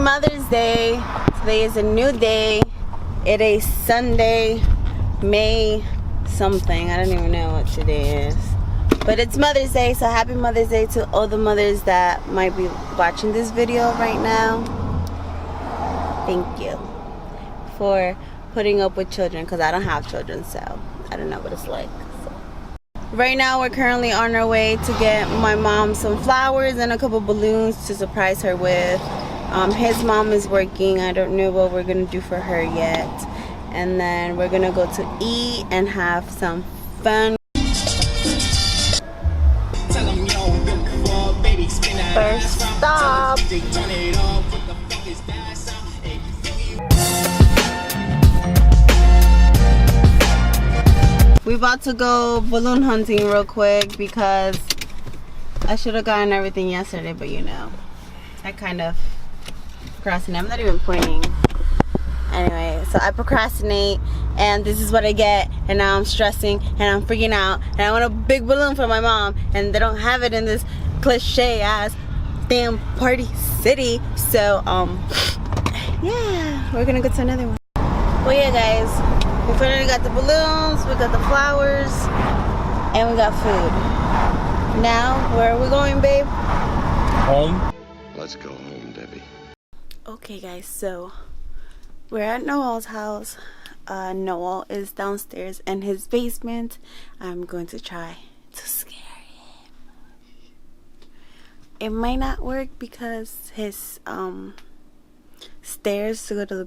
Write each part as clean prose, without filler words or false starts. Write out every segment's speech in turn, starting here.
Mother's Day. Today is a new day. It is Sunday, May something. I don't even know what today is. But it's Mother's Day, so happy Mother's Day to all the mothers that might be watching this video right now. Thank you for putting up with children, because I don't have children, so I don't know what it's like. So. Right now we're currently on our way to get my mom some flowers and a couple balloons to surprise her with. His mom is working. I don't know what we're gonna do for her yet. And then we're gonna go to eat and have some fun. First stop. We're about to go balloon hunting real quick because I should have gotten everything yesterday, but you know, I kind of procrastinate. I'm not even pointing. Anyway, so I procrastinate and this is what I get, and now I'm stressing and I'm freaking out and I want a big balloon for my mom and they don't have it in this cliche ass damn party city. So yeah, we're gonna go to another one. Well, yeah guys, we finally got the balloons, we got the flowers, and we got food. Now, where are we going, babe? Home. Let's go home, Debbie. Okay guys, so we're at Noel's house. Noel is downstairs in his basement. I'm going to try to scare him. It might not work because his stairs to go to the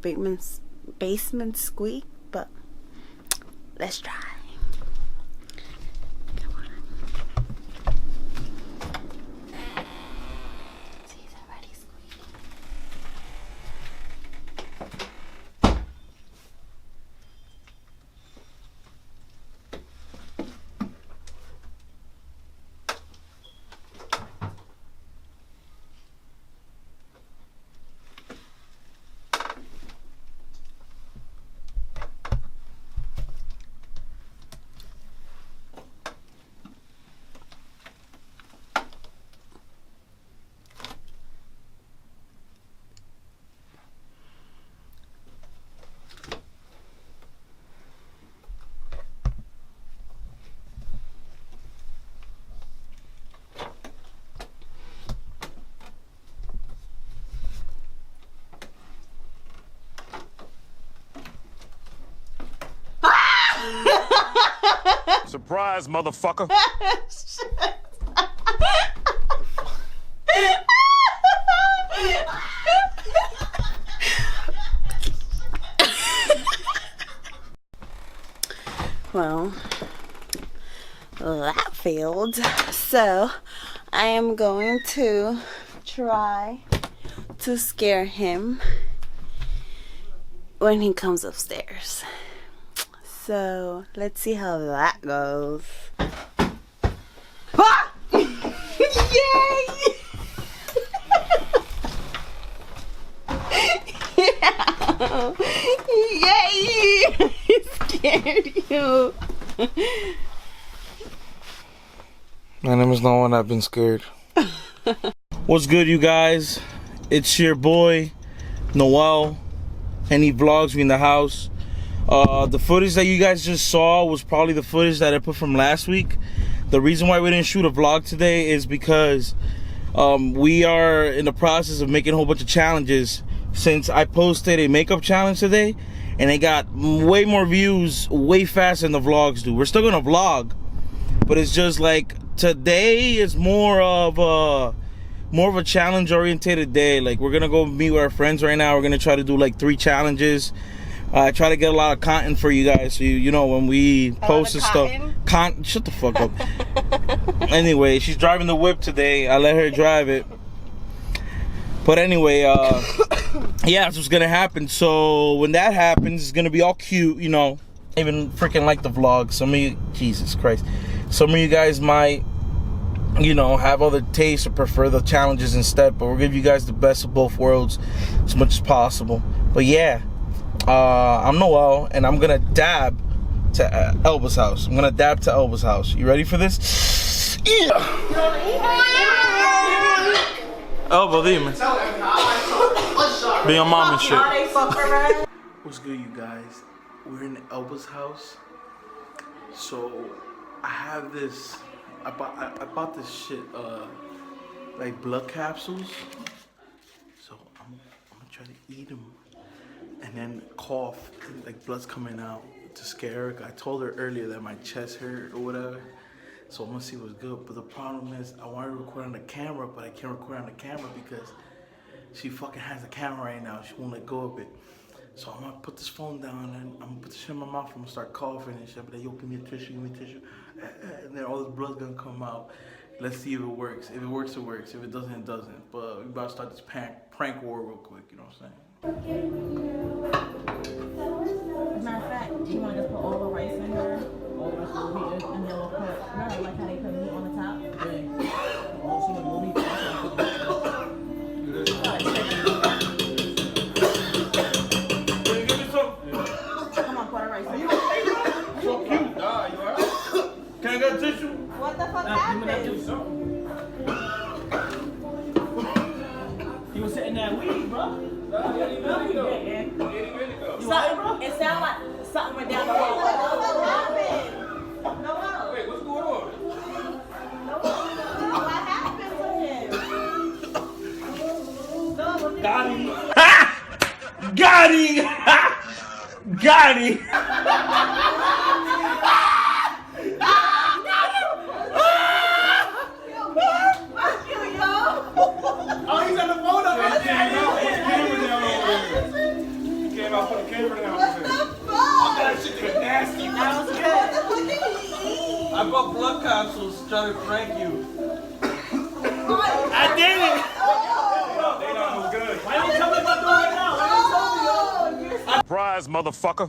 basement squeak, but let's try. Come on. See, he's already squeaking. Surprise, motherfucker. Well, that failed. So I am going to try to scare him when he comes upstairs. So let's see how that goes. Ah! Yay! Yeah. Yay! I scared you. My name is Noel and I've been scared. What's good, you guys? It's your boy Noel, and he vlogs me in the house. The footage that you guys just saw was probably the footage that I put from last week. The reason why we didn't shoot a vlog today is because we are in the process of making a whole bunch of challenges. Since I posted a makeup challenge today and it got way more views way faster than the vlogs do. We're still gonna vlog, but it's just like today is more of a challenge oriented day. Like, we're gonna go meet with our friends right now. We're gonna try to do like 3 challenges. I try to get a lot of content for you guys, so you know when we post and stuff. Shut the fuck up. Anyway, she's driving the whip today. I let her drive it. But anyway, yeah, that's what's gonna happen. So when that happens, it's gonna be all cute, you know. Even freaking like the vlog. Some of you, Jesus Christ, some of you guys might, you know, have other tastes or prefer the challenges instead. But we'll give you guys the best of both worlds as much as possible. But yeah. I'm Noel, and I'm gonna dab to Elba's house. I'm gonna dab to Elba's house. You ready for this? Yeah. Elba, dime. Be your mom and shit. Fucker. What's good, you guys? We're in Elba's house. So I have this. I bought this shit. Like blood capsules. So I'm gonna try to eat them, and then cough. And, like blood's coming out to scare Erica. I told her earlier that my chest hurt or whatever. So I'm gonna see what's good. But the problem is, I want to record on the camera, but I can't record on the camera because she fucking has the camera right now. She won't let go of it. So I'm gonna put this phone down and I'm gonna put this shit in my mouth. I'm gonna start coughing and shit. But then, yo, give me a tissue, give me a tissue. And then all this blood's gonna come out. Let's see if it works. If it works, it works. If it doesn't, it doesn't. But we about to start this prank war real quick. You know what I'm saying? As a matter of fact, you want to just put all the rice in there, all the rest of the meat, and then we'll put, remember like how they put meat on the top? Yeah. Also, like, we'll leave it. Give me some. Come on, put the rice in. So cute. Nah, you alright? Can I get a tissue? What the fuck happened? He was sitting there weed, bro. It sounded like something went down the What road. the fuck happened? No. Wait, what's going on? What happened to him? Got him. Got him. Got him. Oh, he's on the phone up right there. He came out, put the camera down. What the fuck? That shit is nasty. What the fuck did he eat? I bought blood capsules trying to prank you. I did it. They don't know good. Why didn't you tell me about doing it now? Oh, you're Surprise, motherfucker.